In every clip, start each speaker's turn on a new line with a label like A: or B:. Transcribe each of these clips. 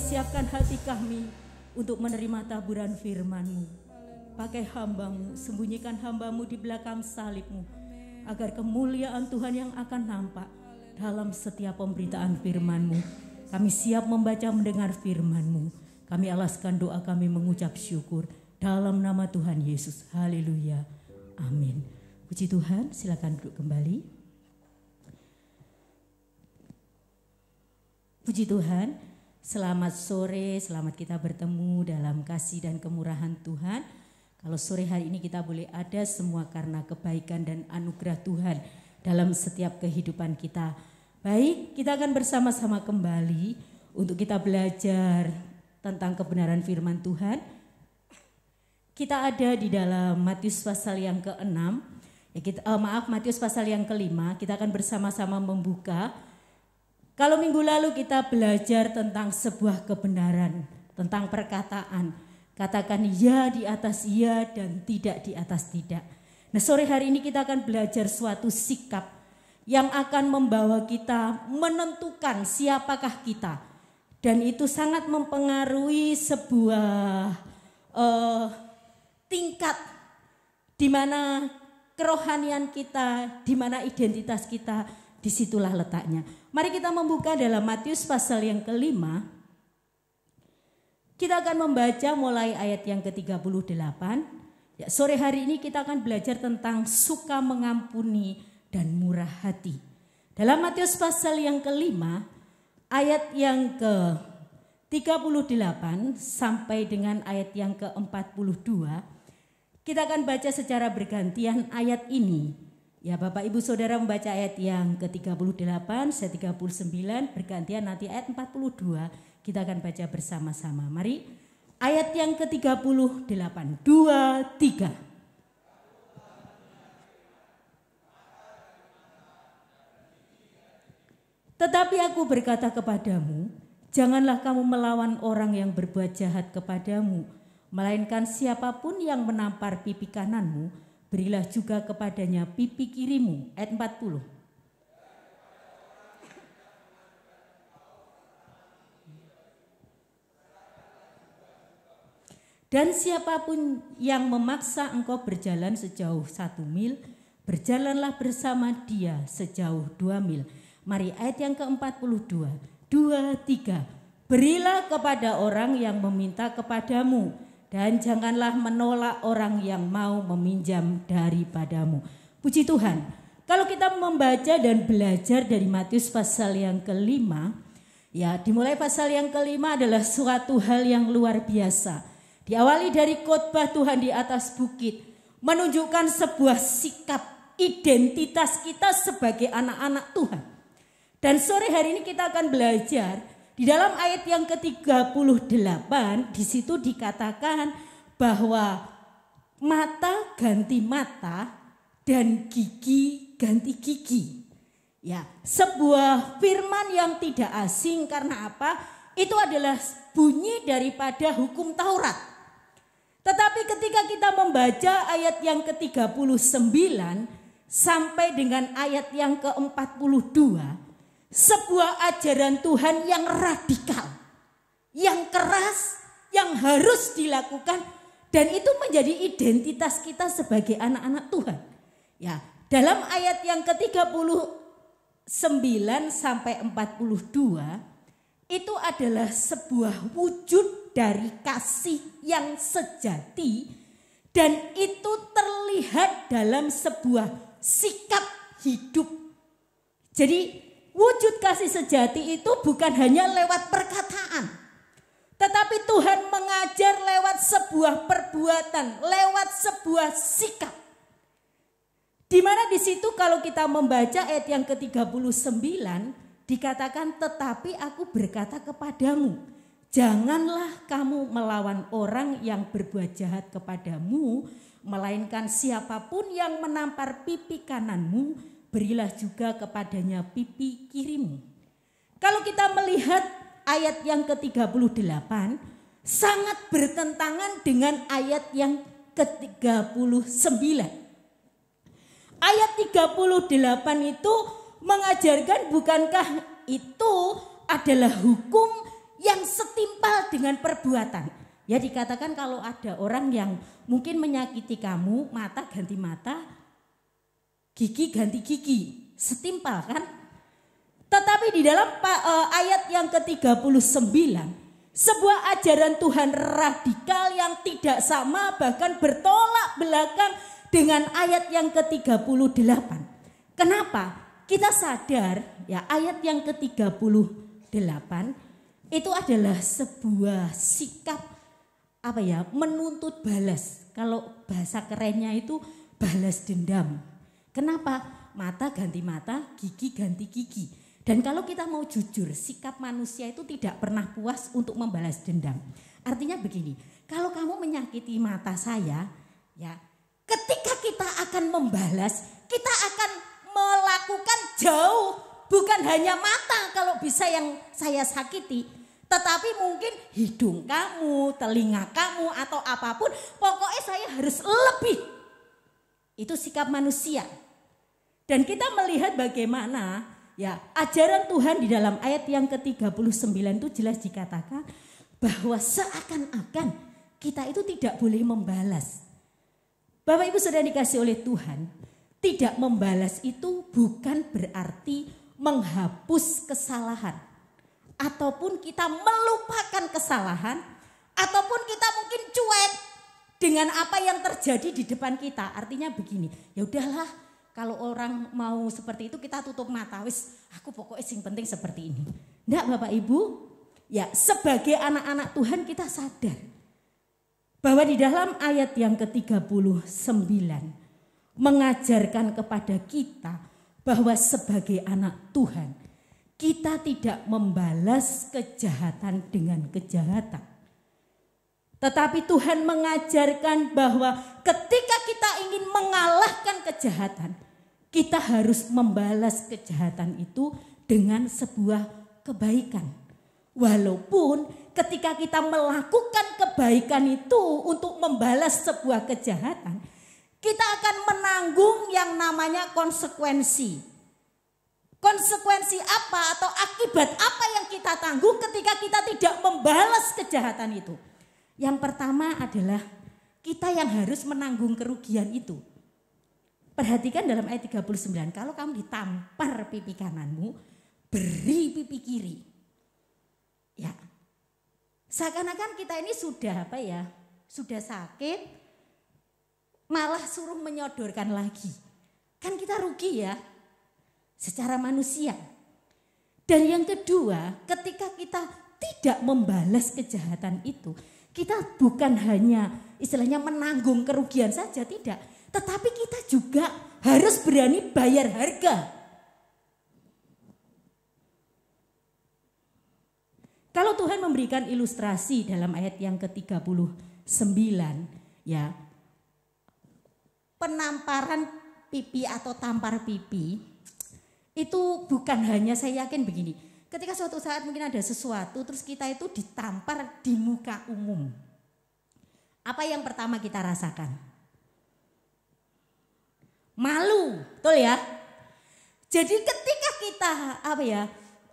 A: Siapkan hati kami untuk menerima taburan firman-Mu. Pakai hamba-Mu, sembunyikan hamba-Mu di belakang salib-Mu, agar kemuliaan Tuhan yang akan nampak dalam setiap pemberitaan firman-Mu. Kami siap membaca mendengar firman-Mu. Kami alaskan doa kami mengucap syukur dalam nama Tuhan Yesus. Haleluya. Amin. Puji Tuhan, silakan duduk kembali. Puji Tuhan. Selamat sore, selamat kita bertemu dalam kasih dan kemurahan Tuhan. Kalau sore hari ini kita boleh ada semua karena kebaikan dan anugerah Tuhan dalam setiap kehidupan kita. Baik, kita akan bersama-sama kembali untuk kita belajar tentang kebenaran firman Tuhan. Kita ada di dalam Matius pasal yang ke-6, Matius pasal yang ke-5, kita akan bersama-sama membuka. Kalau minggu lalu kita belajar tentang sebuah kebenaran, tentang perkataan. Katakan ya di atas ya dan tidak di atas tidak. Nah, sore hari ini kita akan belajar suatu sikap yang akan membawa kita menentukan siapakah kita. Dan itu sangat mempengaruhi sebuah tingkat di mana kerohanian kita, di mana identitas kita, disitulah letaknya. Mari kita membuka dalam Matius pasal yang ke-5. Kita akan membaca mulai ayat yang ke-38. Ya, sore hari ini kita akan belajar tentang suka mengampuni dan murah hati. Dalam Matius pasal yang ke-5, ayat yang ke-38 sampai dengan ayat yang ke-42, kita akan baca secara bergantian ayat ini. Ya, Bapak Ibu Saudara membaca ayat yang ke-38, saya 39, bergantian nanti ayat 42 kita akan baca bersama-sama. Mari ayat yang ke-38, 2, 3. Tetapi aku berkata kepadamu, janganlah kamu melawan orang yang berbuat jahat kepadamu, melainkan siapapun yang menampar pipi kananmu, berilah juga kepadanya pipi kirimu. Ayat 40. Dan siapapun yang memaksa engkau berjalan sejauh 1 mil, berjalanlah bersama dia sejauh 2 mil. Mari ayat yang ke-42. 2, 3. Berilah kepada orang yang meminta kepadamu, dan janganlah menolak orang yang mau meminjam daripadamu. Puji Tuhan. Kalau kita membaca dan belajar dari Matius pasal yang ke-5, ya dimulai pasal yang ke-5 adalah suatu hal yang luar biasa. Diawali dari khotbah Tuhan di atas bukit, menunjukkan sebuah sikap identitas kita sebagai anak-anak Tuhan. Dan sore hari ini kita akan belajar di dalam ayat yang ke-38, di situ dikatakan bahwa mata ganti mata dan gigi ganti gigi. Ya, sebuah firman yang tidak asing karena apa? Itu adalah bunyi daripada hukum Taurat. Tetapi ketika kita membaca ayat yang ke-39 sampai dengan ayat yang ke-42, sebuah ajaran Tuhan yang radikal, yang keras, yang harus dilakukan Dan itu menjadi identitas kita sebagai anak-anak Tuhan. Ya, dalam ayat yang ke-39 sampai 42 itu adalah sebuah wujud dari kasih yang sejati dan itu terlihat dalam sebuah sikap hidup. Jadi wujud kasih sejati itu bukan hanya lewat perkataan, tetapi Tuhan mengajar lewat sebuah perbuatan, lewat sebuah sikap. Di mana di situ kalau kita membaca ayat yang ke-39 dikatakan, tetapi aku berkata kepadamu, janganlah kamu melawan orang yang berbuat jahat kepadamu, melainkan siapapun yang menampar pipi kananmu, berilah juga kepadanya pipi kirimu. Kalau kita melihat ayat yang ke-38 sangat bertentangan dengan ayat yang ke-39. Ayat 38 itu mengajarkan bukankah itu adalah hukum yang setimpal dengan perbuatan. Ya dikatakan kalau ada orang yang mungkin menyakiti kamu, mata ganti mata, gigi ganti gigi, setimpal kan? Tetapi di dalam ayat yang ke-39, sebuah ajaran Tuhan radikal yang tidak sama bahkan bertolak belakang dengan ayat yang ke-38. Kenapa? Kita sadar ya ayat yang ke-38 itu adalah sebuah sikap menuntut balas. Kalau bahasa kerennya itu balas dendam. Kenapa? Mata ganti mata, gigi ganti gigi. Dan kalau kita mau jujur, sikap manusia itu tidak pernah puas untuk membalas dendam. Artinya begini, kalau kamu menyakiti mata saya, ya, ketika kita akan membalas, kita akan melakukan jauh, bukan hanya mata kalau bisa yang saya sakiti, tetapi mungkin hidung kamu, telinga kamu atau apapun, pokoknya saya harus lebih. Itu sikap manusia. Dan kita melihat bagaimana ya ajaran Tuhan di dalam ayat yang ke-39 itu jelas dikatakan bahwa seakan-akan kita itu tidak boleh membalas. Bapak Ibu Saudara dikasih oleh Tuhan, tidak membalas itu bukan berarti menghapus kesalahan. Ataupun kita melupakan kesalahan, ataupun kita mungkin cuek dengan apa yang terjadi di depan kita. Artinya begini, ya udahlah kalau orang mau seperti itu kita tutup mata, wis aku pokoknya sing penting seperti ini. Enggak Bapak Ibu, ya sebagai anak-anak Tuhan kita sadar bahwa di dalam ayat yang ke-39 mengajarkan kepada kita bahwa sebagai anak Tuhan kita tidak membalas kejahatan dengan kejahatan. Tetapi Tuhan mengajarkan bahwa ketika kita ingin mengalahkan kejahatan, kita harus membalas kejahatan itu dengan sebuah kebaikan. Walaupun ketika kita melakukan kebaikan itu untuk membalas sebuah kejahatan, kita akan menanggung yang namanya konsekuensi. Konsekuensi apa atau akibat apa yang kita tanggung ketika kita tidak membalas kejahatan itu? Yang pertama adalah kita yang harus menanggung kerugian itu. Perhatikan dalam ayat 39, kalau kamu ditampar pipi kananmu, beri pipi kiri. Ya, seakan-akan kita ini sudah sudah sakit, malah suruh menyodorkan lagi. Kan kita rugi ya. Secara manusia. Dan yang kedua, ketika kita tidak membalas kejahatan itu, kita bukan hanya istilahnya menanggung kerugian saja, tidak. Tetapi kita juga harus berani bayar harga. Kalau Tuhan memberikan ilustrasi dalam ayat yang ke-39, ya, penamparan pipi atau tampar pipi, itu bukan hanya saya yakin begini. Ketika suatu saat mungkin ada sesuatu terus kita itu ditampar di muka umum. Apa yang pertama kita rasakan? Malu, betul ya? Jadi ketika kita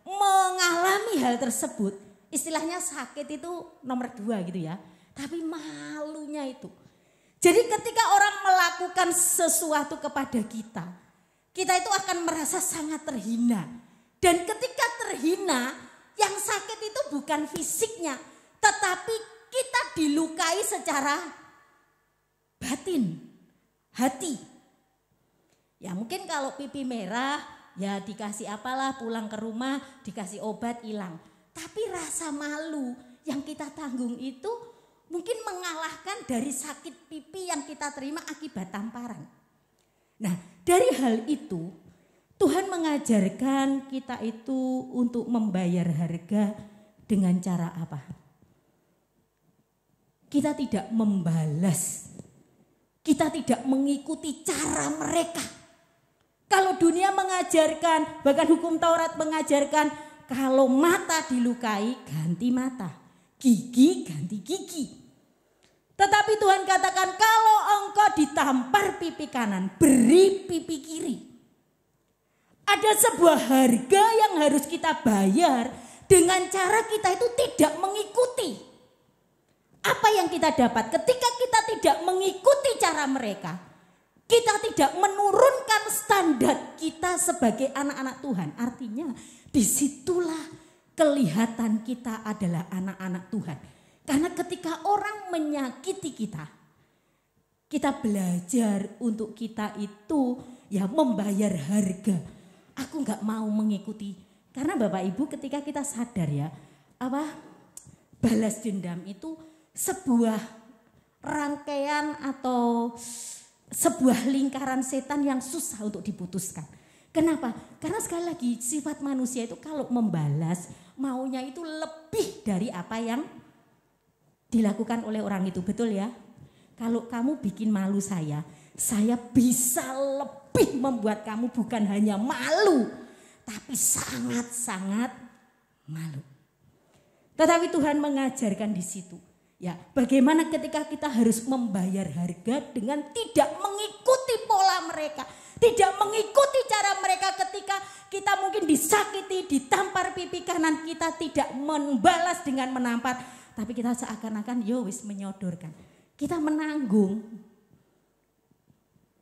A: mengalami hal tersebut, istilahnya sakit itu nomor 2 gitu ya. Tapi malunya itu. Jadi ketika orang melakukan sesuatu kepada kita, kita itu akan merasa sangat terhina. Dan ketika terhina, yang sakit itu bukan fisiknya, tetapi kita dilukai secara batin, hati. Ya mungkin kalau pipi merah, ya dikasih apalah, pulang ke rumah, dikasih obat, hilang. Tapi rasa malu yang kita tanggung itu mungkin mengalahkan dari sakit pipi yang kita terima akibat tamparan. Nah, dari hal itu Tuhan mengajarkan kita itu untuk membayar harga dengan cara apa? Kita tidak membalas. Kita tidak mengikuti cara mereka. Kalau dunia mengajarkan, bahkan hukum Taurat mengajarkan, kalau mata dilukai ganti mata, gigi ganti gigi. Tetapi Tuhan katakan kalau engkau ditampar pipi kanan, beri pipi kiri. Ada sebuah harga yang harus kita bayar dengan cara kita itu tidak mengikuti. Apa yang kita dapat ketika kita tidak mengikuti cara mereka? Kita tidak menurunkan standar kita sebagai anak-anak Tuhan. Artinya disitulah kelihatan kita adalah anak-anak Tuhan. Karena ketika orang menyakiti kita, kita belajar untuk kita itu ya membayar harga. Aku nggak mau mengikuti. Karena Bapak Ibu ketika kita sadar ya, balas dendam itu sebuah rangkaian atau sebuah lingkaran setan yang susah untuk diputuskan. Kenapa? Karena sekali lagi sifat manusia itu kalau membalas maunya itu lebih dari apa yang dilakukan oleh orang itu, betul ya? Kalau kamu bikin malu saya bisa lebih membuat kamu bukan hanya malu, tapi sangat-sangat malu. Tetapi Tuhan mengajarkan di situ, ya, bagaimana ketika kita harus membayar harga dengan tidak mengikuti pola mereka, tidak mengikuti cara mereka ketika kita mungkin disakiti, ditampar pipi kanan, kita tidak membalas dengan menampar. Tapi kita seakan-akan wis menyodorkan. Kita menanggung.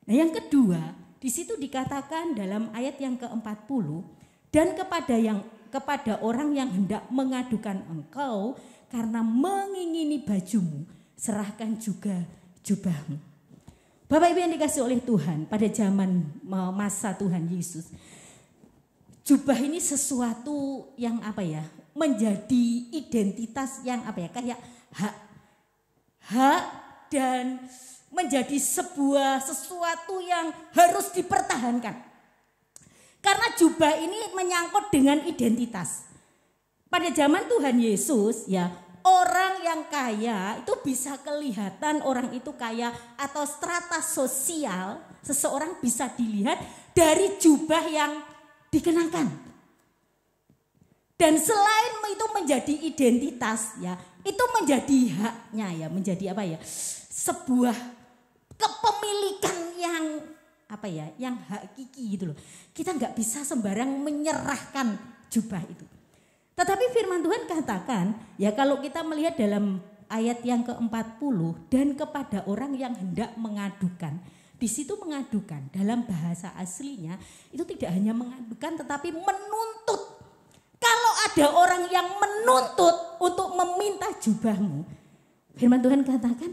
A: Nah yang kedua, di situ dikatakan dalam ayat yang ke-40, dan kepada orang yang hendak mengadukan engkau karena mengingini bajumu, serahkan juga jubahmu. Bapak Ibu yang dikasih oleh Tuhan, pada zaman masa Tuhan Yesus, jubah ini sesuatu yang menjadi identitas yang kayak hak dan menjadi sesuatu yang harus dipertahankan. Karena jubah ini menyangkut dengan identitas. Pada zaman Tuhan Yesus ya, orang yang kaya itu bisa kelihatan orang itu kaya atau strata sosial seseorang bisa dilihat dari jubah yang dikenakan. Dan selain itu menjadi identitas ya, itu menjadi haknya ya, menjadi sebuah kepemilikan yang yang hakiki gitu loh. Kita nggak bisa sembarang menyerahkan jubah itu. Tetapi firman Tuhan katakan ya, kalau kita melihat dalam ayat yang ke-40, dan kepada orang yang hendak mengadukan. Di situ mengadukan dalam bahasa aslinya itu tidak hanya mengadukan tetapi menuntut. Kalau ada orang yang menuntut untuk meminta jubahmu, firman Tuhan katakan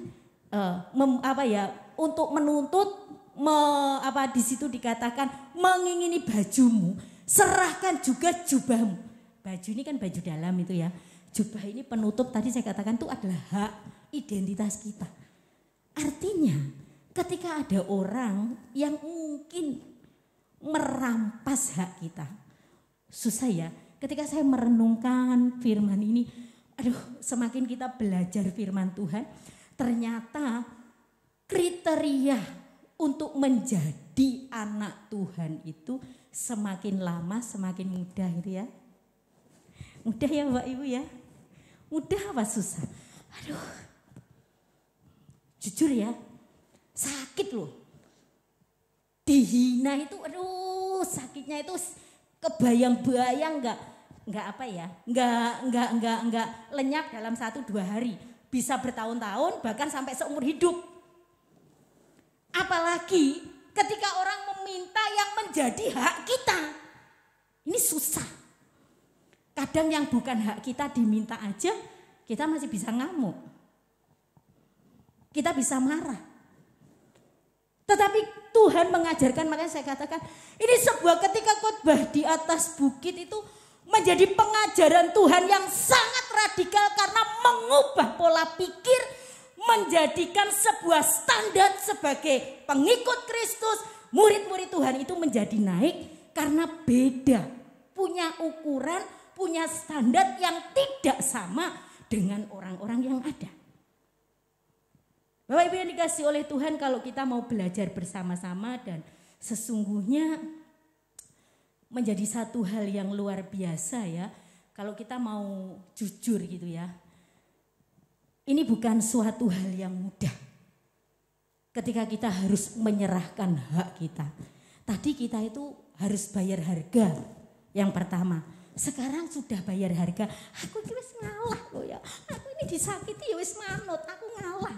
A: untuk menuntut di situ dikatakan mengingini bajumu, serahkan juga jubahmu. Baju ini kan baju dalam itu ya. Jubah ini penutup, tadi saya katakan itu adalah hak identitas kita. Artinya ketika ada orang yang mungkin merampas hak kita, susah ya. Ketika saya merenungkan firman ini, semakin kita belajar firman Tuhan, ternyata kriteria untuk menjadi anak Tuhan itu semakin lama semakin mudah gitu ya. Mudah ya Bapak Ibu ya? Mudah apa susah? Jujur ya, sakit loh. Dihina itu sakitnya itu kebayang-bayang nggak lenyap dalam 1-2 hari. bisa bertahun-tahun bahkan sampai seumur hidup. Apalagi ketika orang meminta yang menjadi hak kita. Ini susah. Kadang yang bukan hak kita diminta aja, kita masih bisa ngamuk. Kita bisa marah. Tetapi Tuhan mengajarkan, makanya saya katakan ini sebuah ketika khotbah di atas bukit itu menjadi pengajaran Tuhan yang sangat radikal karena mengubah pola pikir, menjadikan sebuah standar sebagai pengikut Kristus, murid-murid Tuhan itu menjadi naik karena beda, punya ukuran, punya standar yang tidak sama dengan orang-orang yang ada. Bapak Ibu yang dikasih oleh Tuhan, kalau kita mau belajar bersama-sama dan sesungguhnya menjadi satu hal yang luar biasa ya. Kalau kita mau jujur gitu ya. Ini bukan suatu hal yang mudah. Ketika kita harus menyerahkan hak kita. Tadi kita itu harus bayar harga yang pertama. Sekarang sudah bayar harga. Aku ini wis ngalah loh ya. Aku ini disakiti ya wis manut, aku ngalah.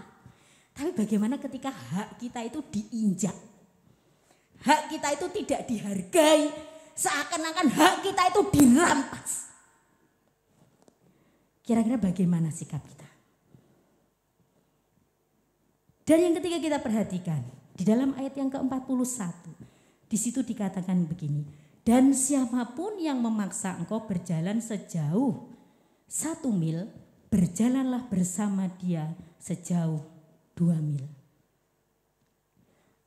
A: Tapi bagaimana ketika hak kita itu diinjak? Hak kita itu tidak dihargai, seakan-akan hak kita itu dirampas. Kira-kira bagaimana sikap kita? Dan yang ketiga kita perhatikan, di dalam ayat yang ke-41, di situ dikatakan begini, dan siapapun yang memaksa engkau berjalan sejauh 1 mil, berjalanlah bersama dia sejauh 2 mil.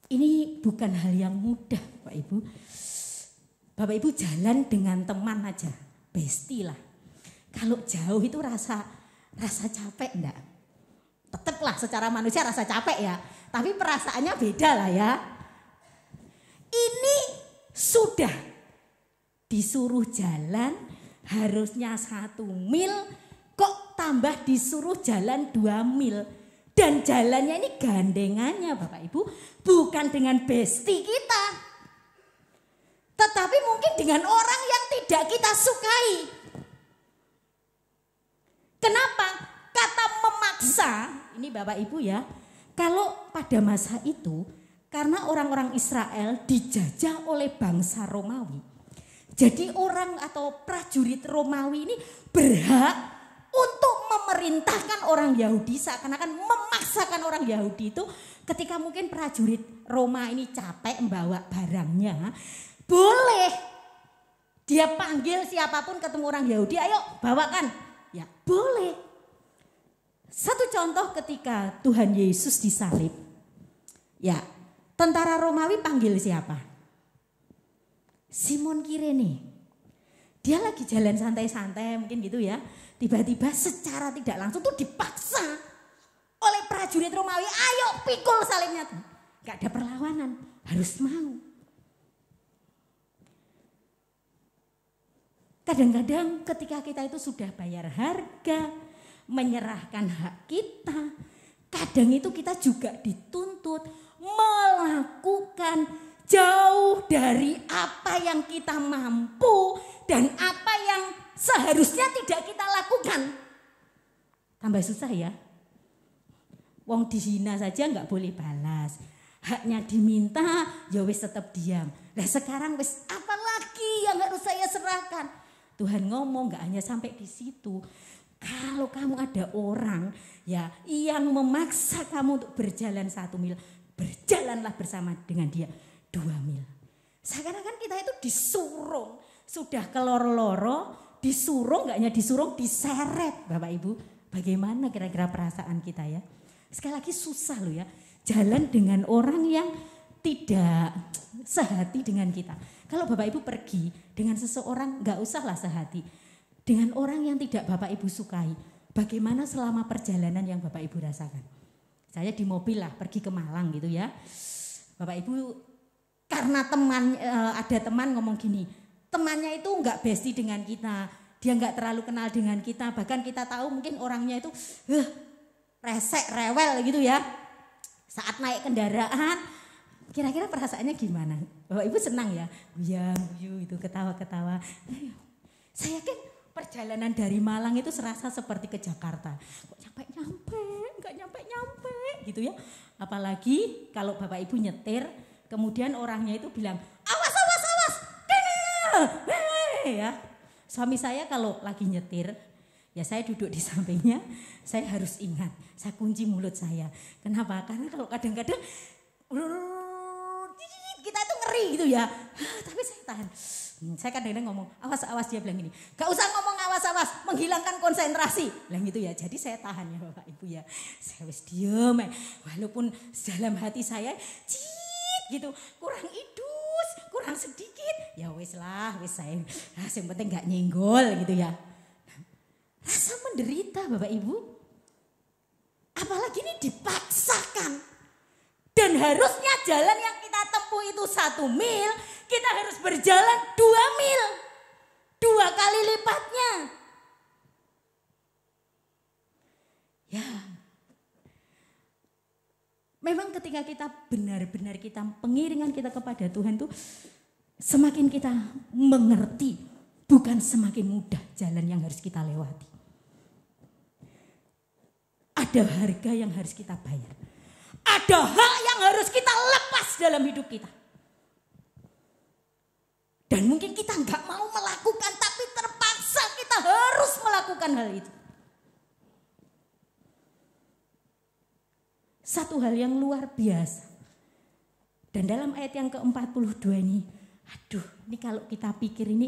A: Ini bukan hal yang mudah Bapak Ibu. Bapak Ibu jalan dengan teman aja, bestie lah. Kalau jauh itu rasa capek enggak? Tetaplah secara manusia rasa capek ya. Tapi perasaannya beda lah ya. Ini sudah disuruh jalan harusnya 1 mil, kok tambah disuruh jalan 2 mil. Dan jalannya ini gandengannya Bapak Ibu bukan dengan bestie kita. Tetapi mungkin dengan orang yang tidak kita sukai. Kenapa? Kata memaksa, ini Bapak Ibu ya. Kalau pada masa itu karena orang-orang Israel dijajah oleh bangsa Romawi. Jadi orang atau prajurit Romawi ini berhak untuk memerintahkan orang Yahudi, seakan-akan memaksakan orang Yahudi itu ketika mungkin prajurit Roma ini capek membawa barangnya, boleh dia panggil siapapun ketemu orang Yahudi, ayo bawakan, ya boleh. Satu contoh ketika Tuhan Yesus disalib, ya tentara Romawi panggil siapa? Simon Kirene. Dia lagi jalan santai-santai mungkin gitu ya. Tiba-tiba secara tidak langsung tuh dipaksa oleh prajurit Romawi. Ayo pikul salibnya. Gak ada perlawanan. Harus mau. Kadang-kadang ketika kita itu sudah bayar harga. Menyerahkan hak kita. Kadang itu kita juga dituntut melakukan jauh dari apa yang kita mampu dan apa yang seharusnya tidak kita lakukan. Tambah susah ya. Wong dihina saja nggak boleh balas. Haknya diminta ya wis tetap diam. Nah sekarang wis apa lagi yang harus saya serahkan? Tuhan ngomong nggak hanya sampai di situ. Kalau kamu ada orang ya yang memaksa kamu untuk berjalan 1 mil, berjalanlah bersama dengan dia 2 mil. Seakan-akan kita itu disuruh, sudah keloro-loro, disuruh, nggak hanya disuruh, diseret Bapak Ibu. Bagaimana kira-kira perasaan kita ya? Sekali lagi susah loh ya, jalan dengan orang yang tidak sehati dengan kita. Kalau Bapak Ibu pergi dengan seseorang nggak usahlah sehati. Dengan orang yang tidak Bapak Ibu sukai, bagaimana selama perjalanan yang Bapak Ibu rasakan? Saya di mobil lah pergi ke Malang gitu ya. Bapak Ibu karena ada teman ngomong gini, temannya itu enggak bestie dengan kita, dia enggak terlalu kenal dengan kita, bahkan kita tahu mungkin orangnya itu resek, rewel gitu ya. Saat naik kendaraan, kira-kira perasaannya gimana? Bapak Ibu senang ya, guyu itu ketawa-ketawa. Saya yakin perjalanan dari Malang itu serasa seperti ke Jakarta. Kok nggak nyampe gitu ya. Apalagi kalau Bapak Ibu nyetir, kemudian orangnya itu bilang, awas, ya. Suami saya kalau lagi nyetir, ya saya duduk di sampingnya, saya harus ingat, saya kunci mulut saya. Kenapa? Karena kalau kadang-kadang kita itu ngeri gitu ya. Tapi saya tahan. Saya kadang-kadang ngomong, awas, dia bilang gini. Gak usah ngomong awas, menghilangkan konsentrasi. Bilang gitu ya, jadi saya tahan ya Bapak Ibu ya. Saya wis diem ya. Walaupun dalam hati saya, gitu, kurang idus, kurang sedikit. Ya wis saya, yang penting gak nyenggol gitu ya. Rasa menderita Bapak Ibu. Apalagi ini dipaksakan. Dan harusnya jalan yang kita tempuh itu 1 mil, kita harus berjalan 2 mil. 2 kali lipatnya. Ya. Memang ketika kita benar-benar pengiringan kita kepada Tuhan tuh semakin kita mengerti, bukan semakin mudah jalan yang harus kita lewati. Ada harga yang harus kita bayar. Ada hak yang harus kita lepas dalam hidup kita. Dan mungkin kita nggak mau melakukan, tapi terpaksa kita harus melakukan hal itu. Satu hal yang luar biasa. Dan dalam ayat yang ke-42 ini, ini kalau kita pikir ini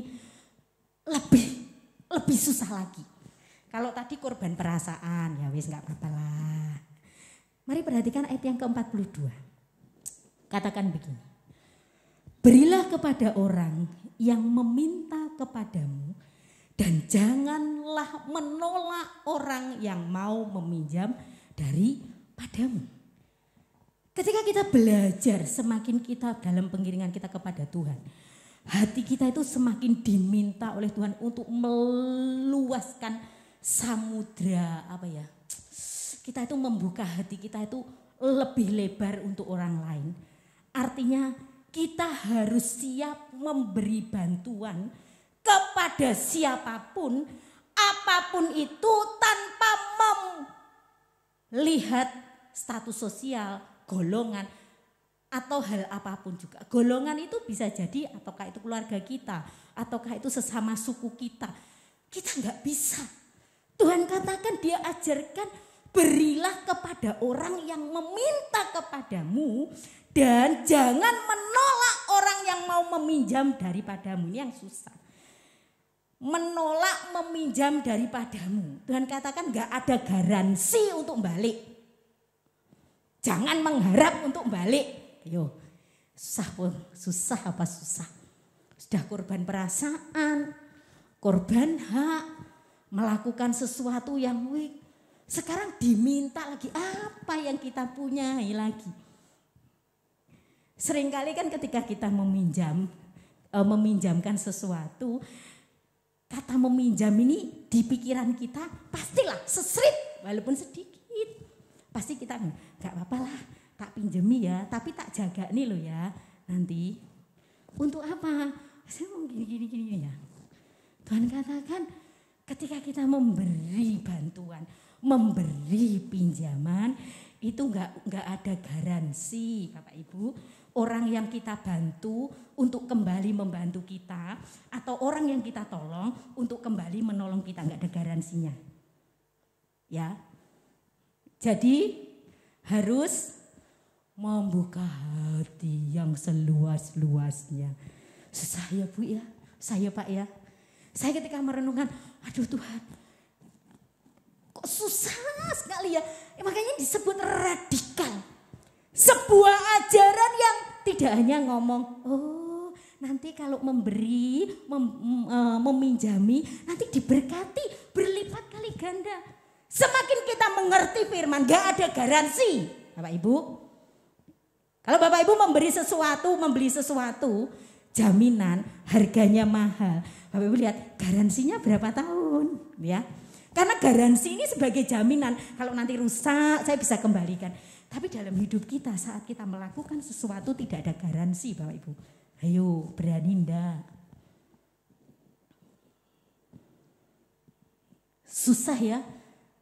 A: lebih susah lagi. Kalau tadi korban perasaan, ya wis nggak apa-apa lah. Mari perhatikan ayat yang ke-42. Katakan begini. Berilah kepada orang yang meminta kepadamu dan janganlah menolak orang yang mau meminjam daripadamu. Ketika kita belajar, semakin kita dalam pengiringan kita kepada Tuhan, hati kita itu semakin diminta oleh Tuhan untuk meluaskan samudra kita itu membuka hati kita itu lebih lebar untuk orang lain. Artinya kita harus siap memberi bantuan kepada siapapun, apapun itu tanpa melihat status sosial, golongan, atau hal apapun juga. Golongan itu bisa jadi ataukah itu keluarga kita, ataukah itu sesama suku kita. Kita nggak bisa. Tuhan katakan, Dia ajarkan, berilah kepada orang yang meminta kepadamu dan jangan menolak orang yang mau meminjam daripadamu. Ini yang susah. Menolak meminjam daripadamu. Tuhan katakan gak ada garansi untuk balik. Jangan mengharap untuk balik. Ayo, susah. Sudah korban perasaan, korban hak, melakukan sesuatu yang sekarang diminta lagi, apa yang kita punyai lagi. Seringkali kan ketika kita meminjamkan sesuatu, kata meminjam ini di pikiran kita pastilah sesrit walaupun sedikit. Pasti kita gak apa-apa lah, tak pinjemi ya, tapi tak jaga nih loh ya nanti. Untuk apa? Saya mau gini ya. Tuhan katakan ketika kita memberi bantuan, memberi pinjaman, itu enggak ada garansi Bapak Ibu. Orang yang kita bantu untuk kembali membantu kita, atau orang yang kita tolong untuk kembali menolong kita, enggak ada garansinya. Ya. Jadi harus membuka hati yang seluas-luasnya. Saya Bu ya, saya Pak ya. Saya ketika merenungkan, aduh Tuhan, kok susah sekali ya. Makanya disebut radikal. Sebuah ajaran yang tidak hanya ngomong, oh nanti kalau memberi, meminjami, nanti diberkati berlipat kali ganda. Semakin kita mengerti firman, gak ada garansi Bapak Ibu. Kalau Bapak Ibu membeli sesuatu, jaminan harganya mahal. Bapak Ibu lihat garansinya berapa tahun ya. Karena garansi ini sebagai jaminan, kalau nanti rusak saya bisa kembalikan. Tapi dalam hidup kita saat kita melakukan sesuatu tidak ada garansi Bapak Ibu. Ayo berani enggak? Susah ya,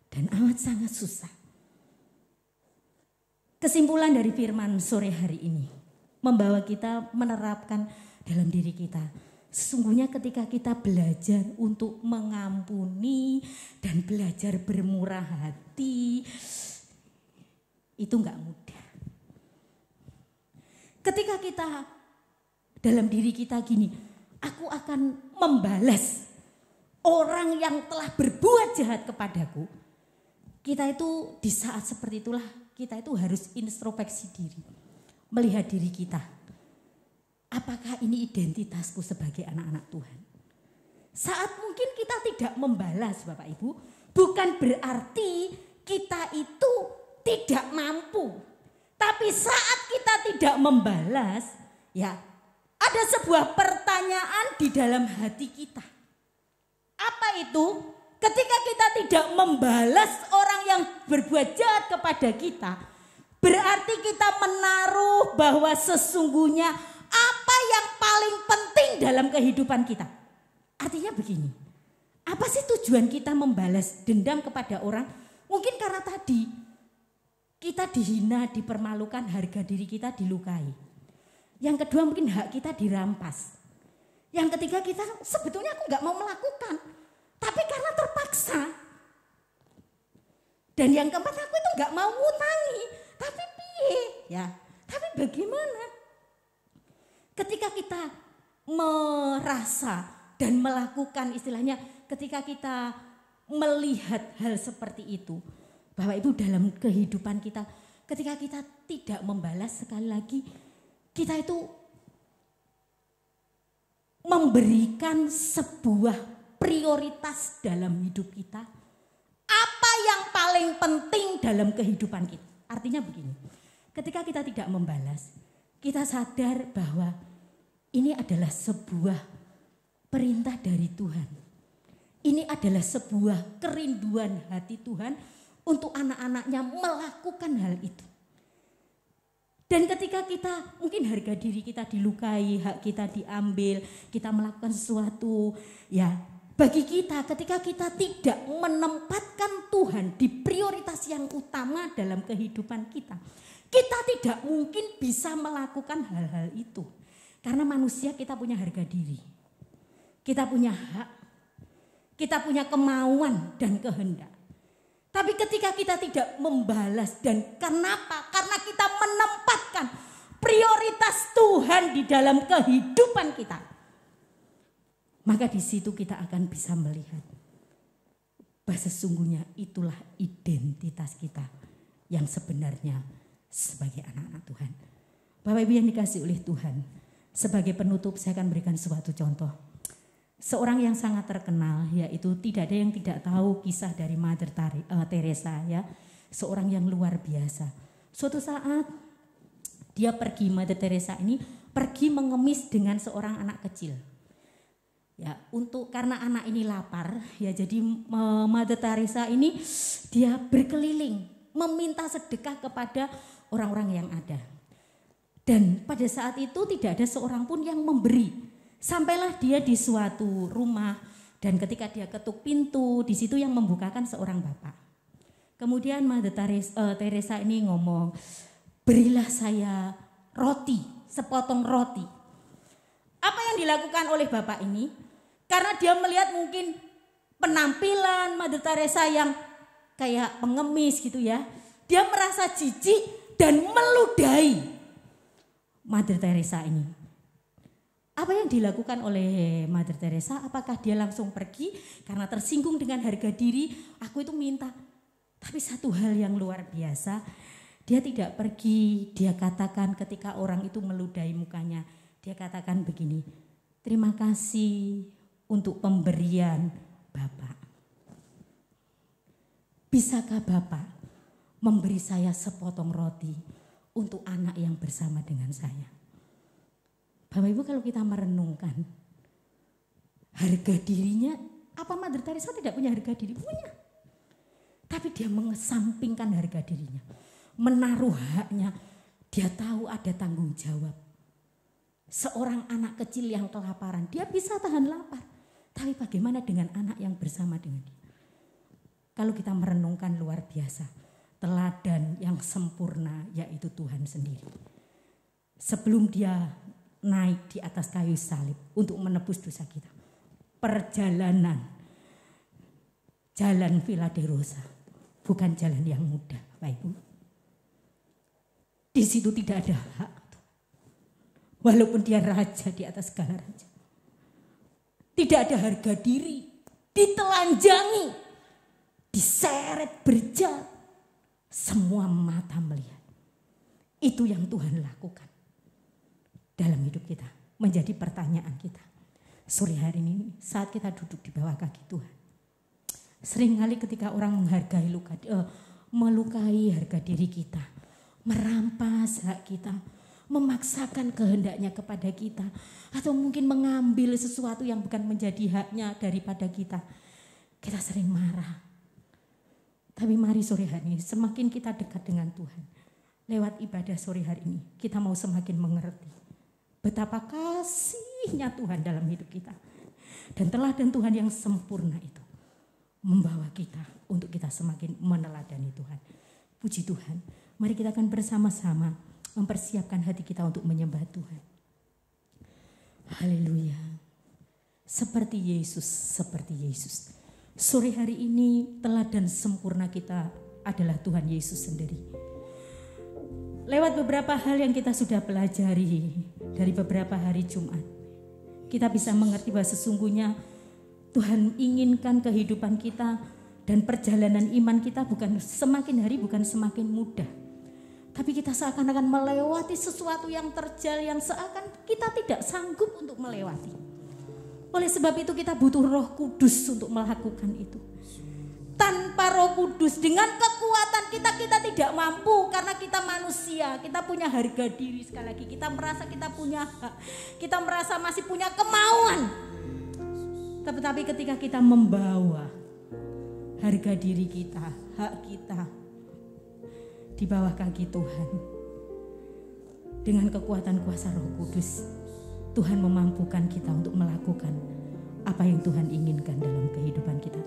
A: dan amat sangat susah. Kesimpulan dari firman sore hari ini membawa kita menerapkan dalam diri kita. Sesungguhnya ketika kita belajar untuk mengampuni dan belajar bermurah hati, itu enggak mudah. Ketika kita dalam diri kita gini, aku akan membalas orang yang telah berbuat jahat kepadaku. Kita itu di saat seperti itulah kita itu harus introspeksi diri. Melihat diri kita. Apakah ini identitasku sebagai anak-anak Tuhan? Saat mungkin kita tidak membalas Bapak Ibu, bukan berarti kita itu tidak mampu. Tapi saat kita tidak membalas, ya ada sebuah pertanyaan di dalam hati kita. Apa itu? Ketika kita tidak membalas orang yang berbuat jahat kepada kita, berarti kita menaruh bahwa sesungguhnya apa yang paling penting dalam kehidupan kita. Artinya begini, apa sih tujuan kita membalas dendam kepada orang? Mungkin karena tadi kita dihina, dipermalukan, harga diri kita dilukai. Yang kedua mungkin hak kita dirampas. Yang ketiga kita sebetulnya aku gak mau melakukan. Tapi karena terpaksa. Dan yang keempat aku itu gak mau ngutangi. Tapi piye? Ya, tapi bagaimana? Ketika kita merasa dan melakukan istilahnya ketika kita melihat hal seperti itu. Bahwa Ibu dalam kehidupan kita ketika kita tidak membalas sekali lagi kita itu memberikan sebuah prioritas dalam hidup kita. Apa yang paling penting dalam kehidupan kita? Artinya begini, ketika kita tidak membalas, kita sadar bahwa ini adalah sebuah perintah dari Tuhan. Ini adalah sebuah kerinduan hati Tuhan untuk anak-anaknya melakukan hal itu. Dan ketika kita mungkin harga diri kita dilukai, hak kita diambil, kita melakukan sesuatu, ya bagi kita ketika kita tidak menempatkan Tuhan di prioritas yang utama dalam kehidupan kita, kita tidak mungkin bisa melakukan hal-hal itu. Karena manusia kita punya harga diri, kita punya hak, kita punya kemauan dan kehendak. Tapi ketika kita tidak membalas dan kenapa? Karena kita menempatkan prioritas Tuhan di dalam kehidupan kita. Maka di situ kita akan bisa melihat bahwa sesungguhnya itulah identitas kita yang sebenarnya sebagai anak-anak Tuhan. Bapak Ibu yang dikasihi oleh Tuhan, sebagai penutup saya akan berikan suatu contoh. Seorang yang sangat terkenal yaitu tidak ada yang tidak tahu kisah dari Mother Teresa ya. Seorang yang luar biasa. Suatu saat dia pergi, Mother Teresa ini pergi mengemis dengan seorang anak kecil. Ya, karena anak ini lapar ya jadi Mother Teresa ini dia berkeliling meminta sedekah kepada orang-orang yang ada. Dan pada saat itu tidak ada seorang pun yang memberi. Sampailah dia di suatu rumah dan ketika dia ketuk pintu, di situ yang membukakan seorang bapak. Kemudian Mother Teresa ini ngomong, berilah saya roti, sepotong roti. Apa yang dilakukan oleh bapak ini? Karena dia melihat mungkin penampilan Mother Teresa yang kayak pengemis gitu ya. Dia merasa jijik dan meludahi Mother Teresa ini. Apa yang dilakukan oleh Mother Teresa? Apakah dia langsung pergi karena tersinggung dengan harga diri? Aku itu minta. Tapi satu hal yang luar biasa, dia tidak pergi. Dia katakan ketika orang itu meludahi mukanya, dia katakan begini, terima kasih untuk pemberian Bapak. Bisakah Bapak memberi saya sepotong roti untuk anak yang bersama dengan saya? Bapak Ibu kalau kita merenungkan harga dirinya, apa Mother Teresa tidak punya harga diri? Punya. Tapi dia mengesampingkan harga dirinya. Menaruh haknya, dia tahu ada tanggung jawab. Seorang anak kecil yang kelaparan, dia bisa tahan lapar. Tapi bagaimana dengan anak yang bersama dengan dia? Kalau kita merenungkan luar biasa, teladan yang sempurna yaitu Tuhan sendiri. Sebelum dia naik di atas kayu salib untuk menebus dosa kita. Perjalanan, jalan Via Dolorosa, bukan jalan yang mudah, Bapak Ibu. Di situ tidak ada hak. Walaupun dia raja di atas segala raja. Tidak ada harga diri, ditelanjangi, diseret berjalan, semua mata melihat. Itu yang Tuhan lakukan dalam hidup kita. Menjadi pertanyaan kita sore hari ini saat kita duduk di bawah kaki Tuhan. Seringkali ketika orang menghargai melukai harga diri kita, merampas hak kita, memaksakan kehendaknya kepada kita, atau mungkin mengambil sesuatu yang bukan menjadi haknya daripada kita, kita sering marah. Tapi mari sore hari ini semakin kita dekat dengan Tuhan, lewat ibadah sore hari ini kita mau semakin mengerti betapa kasihnya Tuhan dalam hidup kita. Dan teladan Tuhan yang sempurna itu membawa kita untuk kita semakin meneladani Tuhan. Puji Tuhan, mari kita akan bersama-sama mempersiapkan hati kita untuk menyembah Tuhan. Haleluya. Seperti Yesus, seperti Yesus. Sore hari ini teladan sempurna kita adalah Tuhan Yesus sendiri. Lewat beberapa hal yang kita sudah pelajari dari beberapa hari Jumat, kita bisa mengerti bahwa sesungguhnya Tuhan inginkan kehidupan kita dan perjalanan iman kita bukan semakin hari bukan semakin mudah. Tapi kita seakan-akan melewati sesuatu yang terjal yang seakan kita tidak sanggup untuk melewati. Oleh sebab itu kita butuh Roh Kudus untuk melakukan itu. Tanpa Roh Kudus dengan kekuatan kita tidak mampu karena kita manusia. Kita punya harga diri sekali lagi. Kita merasa kita punya hak. Kita merasa masih punya kemauan. Tetapi ketika kita membawa harga diri kita, hak kita di bawah kaki Tuhan, dengan kekuatan kuasa Roh Kudus, Tuhan memampukan kita untuk melakukan apa yang Tuhan inginkan dalam kehidupan kita.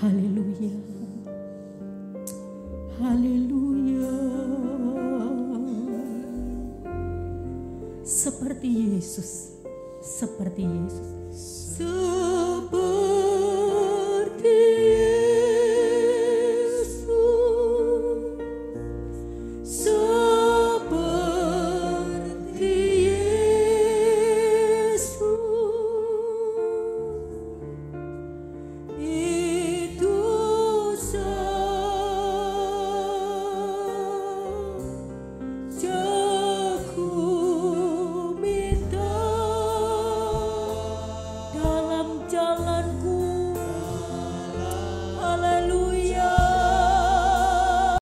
A: Haleluya. Haleluya. Seperti Yesus, seperti Yesus. Seperti